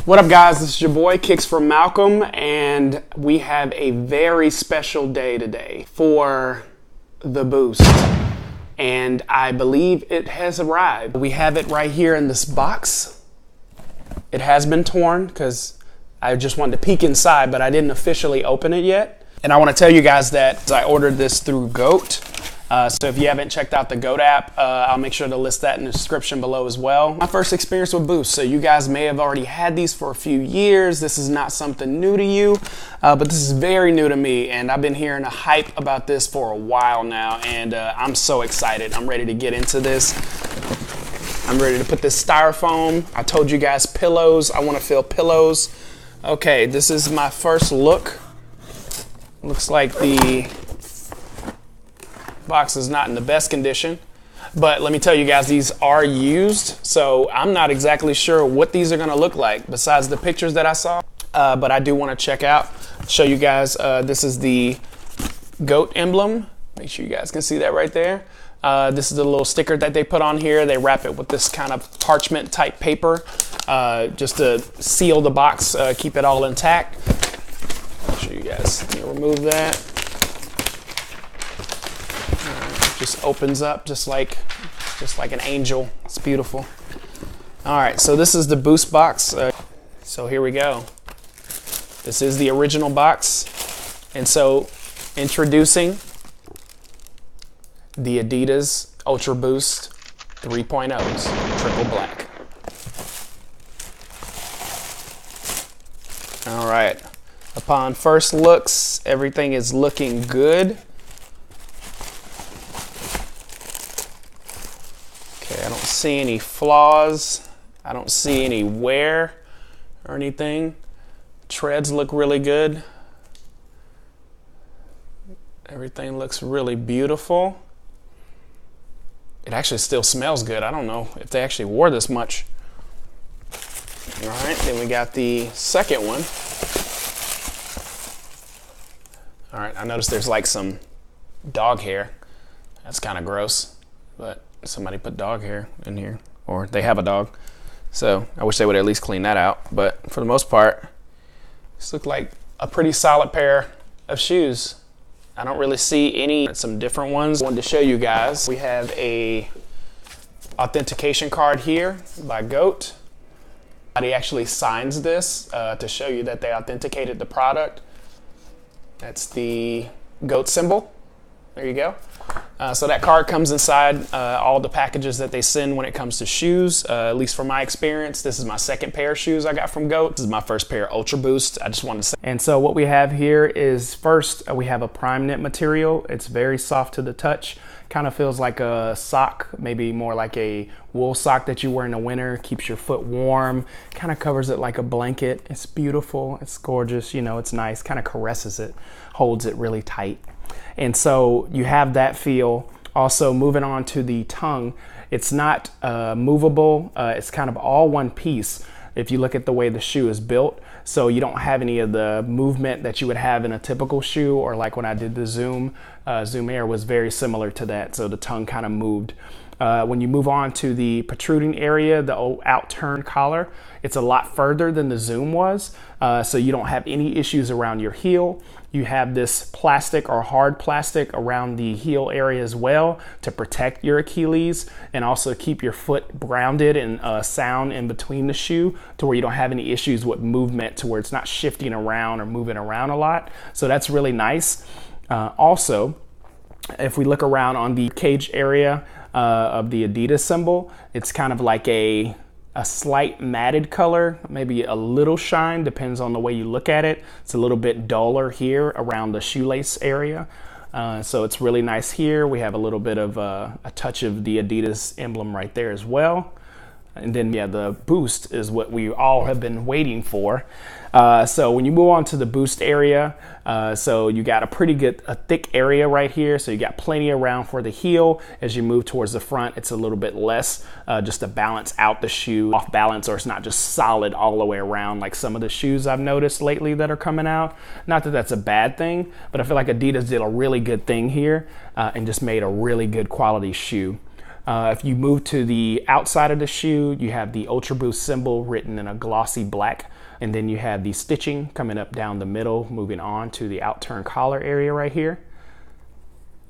What up, guys? This is your boy Kicks from Malcolm, and we have a very special day today for the Boost, and I believe it has arrived. We have it right here in this box. It has been torn because I just wanted to peek inside, but I didn't officially open it yet. And I want to tell you guys that I ordered this through GOAT. So if you haven't checked out the GOAT app, I'll make sure to list that in the description below as well. My first experience with Boost, so you guys may have already had these for a few years. This is not something new to you, but this is very new to me, and I've been hearing a hype about this for a while now, and I'm so excited. I'm ready to get into this. I'm ready to put this styrofoam. I told you guys pillows. I want to feel pillows. Okay, this is my first look. Looks like the box is not in the best condition, but let me tell you guys, these are used, so I'm not exactly sure what these are going to look like besides the pictures that I saw, but I do want to show you guys. This is the GOAT emblem. Make sure you guys can see that right there. This is the little sticker that they put on here. They wrap it with this kind of parchment type paper just to seal the box, keep it all intact. I'll show you guys. Let me remove that. Just opens up just like an angel. It's beautiful. All right, so this is the Boost box. So here we go. This is the original box. And so introducing the Adidas Ultraboost 3.0s, triple black. All right, upon first looks, everything is looking good. I don't see any flaws. I don't see any wear or anything. Treads look really good. Everything looks really beautiful. It actually still smells good. I don't know if they actually wore this much. All right, then we got the second one. All right, I noticed there's like some dog hair. That's kind of gross, but somebody put dog hair in here, or they have a dog, so I wish they would at least clean that out. But for the most part, this looks like a pretty solid pair of shoes. I don't really see some different ones I wanted to show you guys. We have a authentication card here by GOAT. Somebody actually signs this to show you that they authenticated the product. That's the GOAT symbol. There you go. So that card comes inside all the packages that they send when it comes to shoes. At least from my experience, this is my second pair of shoes I got from GOAT. This is my first pair of Ultra Boost. I just wanted to say. And so what we have here is first we have a prime knit material. It's very soft to the touch. Kind of feels like a sock, maybe more like a wool sock that you wear in the winter. Keeps your foot warm. Kind of covers it like a blanket. It's beautiful. It's gorgeous. You know, it's nice. Kind of caresses it, holds it really tight. And so you have that feel. Also, moving on to the tongue, it's not movable. It's kind of all one piece if you look at the way the shoe is built. So you don't have any of the movement that you would have in a typical shoe, or like when I did the Zoom Air was very similar to that. So the tongue kind of moved. When you move on to the protruding area, the old out-turn collar, it's a lot further than the Zoom was. So you don't have any issues around your heel. You have this plastic or hard plastic around the heel area as well to protect your Achilles and also keep your foot grounded and sound in between the shoe to where you don't have any issues with movement, to where it's not shifting around or moving around a lot. So that's really nice. Also, if we look around on the cage area of the Adidas symbol, it's kind of like a slight matted color, maybe a little shine, depends on the way you look at it. It's a little bit duller here around the shoelace area. So it's really nice here. We have a little bit of a touch of the Adidas emblem right there as well. And then, yeah, the Boost is what we all have been waiting for. So when you move on to the Boost area, so you got a thick area right here. So you got plenty around for the heel. As you move towards the front, it's a little bit less just to balance out the shoe off balance, or it's not just solid all the way around like some of the shoes I've noticed lately that are coming out. Not that that's a bad thing, but I feel like Adidas did a really good thing here and just made a really good quality shoe. If you move to the outside of the shoe, you have the Ultraboost symbol written in a glossy black. And then you have the stitching coming up down the middle, moving on to the outturn collar area right here.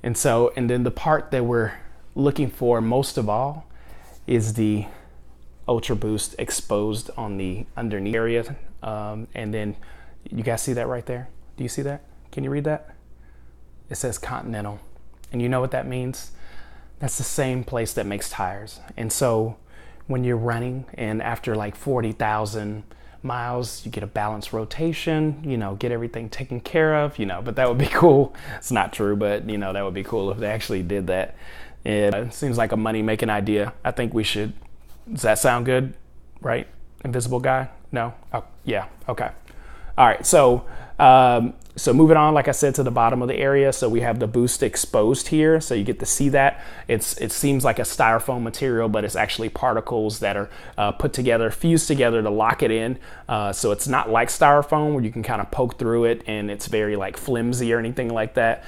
And then the part that we're looking for most of all is the Ultraboost exposed on the underneath area. And then you guys see that right there? Do you see that? Can you read that? It says Continental. And you know what that means? That's the same place that makes tires. And so when you're running and after like 40,000 miles, you get a balanced rotation, you know, get everything taken care of, you know, but that would be cool. It's not true, but you know, that would be cool if they actually did that. It seems like a money making idea. I think we should. Does that sound good? Right? Invisible guy? No? Oh, yeah. Okay. All right. So moving on, like I said, to the bottom of the area. So we have the Boost exposed here. So you get to see that. It seems like a styrofoam material, but it's actually particles that are put together, fused together to lock it in. So it's not like styrofoam where you can kind of poke through it and it's very like flimsy or anything like that,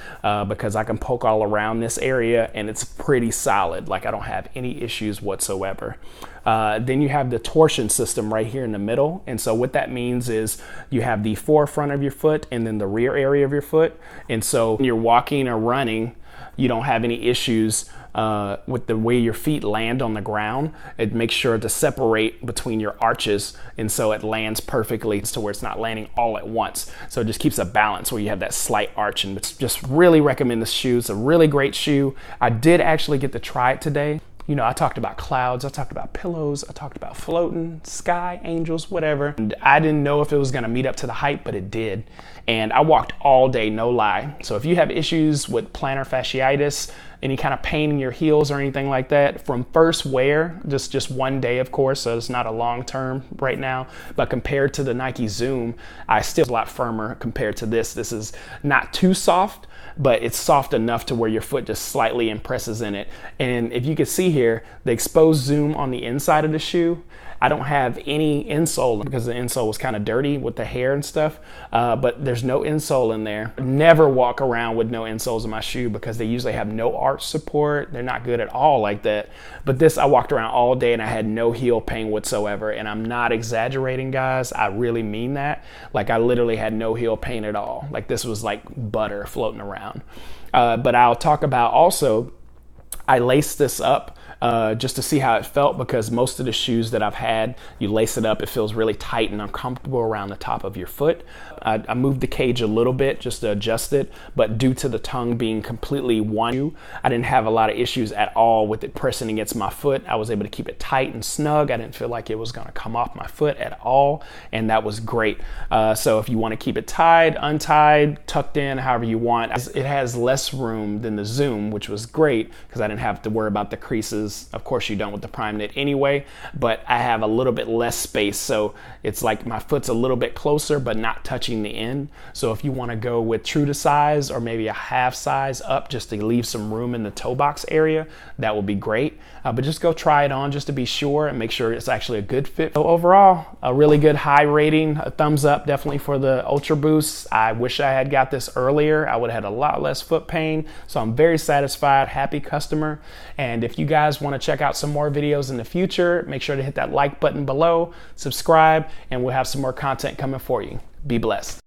because I can poke all around this area and it's pretty solid. Like I don't have any issues whatsoever. Then you have the torsion system right here in the middle. And so what that means is you have the forefront of your foot and then the rear area of your foot. And so when you're walking or running, you don't have any issues with the way your feet land on the ground. It makes sure to separate between your arches, and so it lands perfectly to where it's not landing all at once. So it just keeps a balance where you have that slight arch. And just really recommend this shoe. It's a really great shoe. I did actually get to try it today. You know, I talked about clouds, I talked about pillows, I talked about floating, sky, angels, whatever. And I didn't know if it was gonna meet up to the hype, but it did. And I walked all day, no lie. So if you have issues with plantar fasciitis, any kind of pain in your heels or anything like that, from first wear, just one day, of course, so it's not a long term right now, but compared to the Nike Zoom, I still a lot firmer compared to this. This is not too soft, but it's soft enough to where your foot just slightly impresses in it. And if you can see here, the exposed Zoom on the inside of the shoe, I don't have any insole because the insole was kind of dirty with the hair and stuff, but there's no insole in there. Never walk around with no insoles in my shoe because they usually have no arch support. They're not good at all like that. But this, I walked around all day and I had no heel pain whatsoever. And I'm not exaggerating, guys. I really mean that. Like I literally had no heel pain at all. Like this was like butter floating around. But I'll talk about also, I laced this up just to see how it felt, because most of the shoes that I've had, you lace it up, it feels really tight and uncomfortable around the top of your foot. I moved the cage a little bit just to adjust it, but due to the tongue being completely one shoe, I didn't have a lot of issues at all with it pressing against my foot. I was able to keep it tight and snug. I didn't feel like it was gonna come off my foot at all, and that was great. So if you wanna keep it tied, untied, tucked in, however you want, it has less room than the Zoom, which was great because I didn't have to worry about the creases. Of course you don't with the Prime Knit anyway, but I have a little bit less space, so it's like my foot's a little bit closer but not touching the end. So if you want to go with true to size or maybe a half size up just to leave some room in the toe box area, that will be great. But just go try it on just to be sure and make sure it's actually a good fit. So overall, a really good high rating, a thumbs up definitely for the Ultraboost. I wish I had got this earlier. I would have had a lot less foot pain. So I'm very satisfied, happy customer. And if you guys want to check out some more videos in the future, make sure to hit that like button below, subscribe, and we'll have some more content coming for you. Be blessed.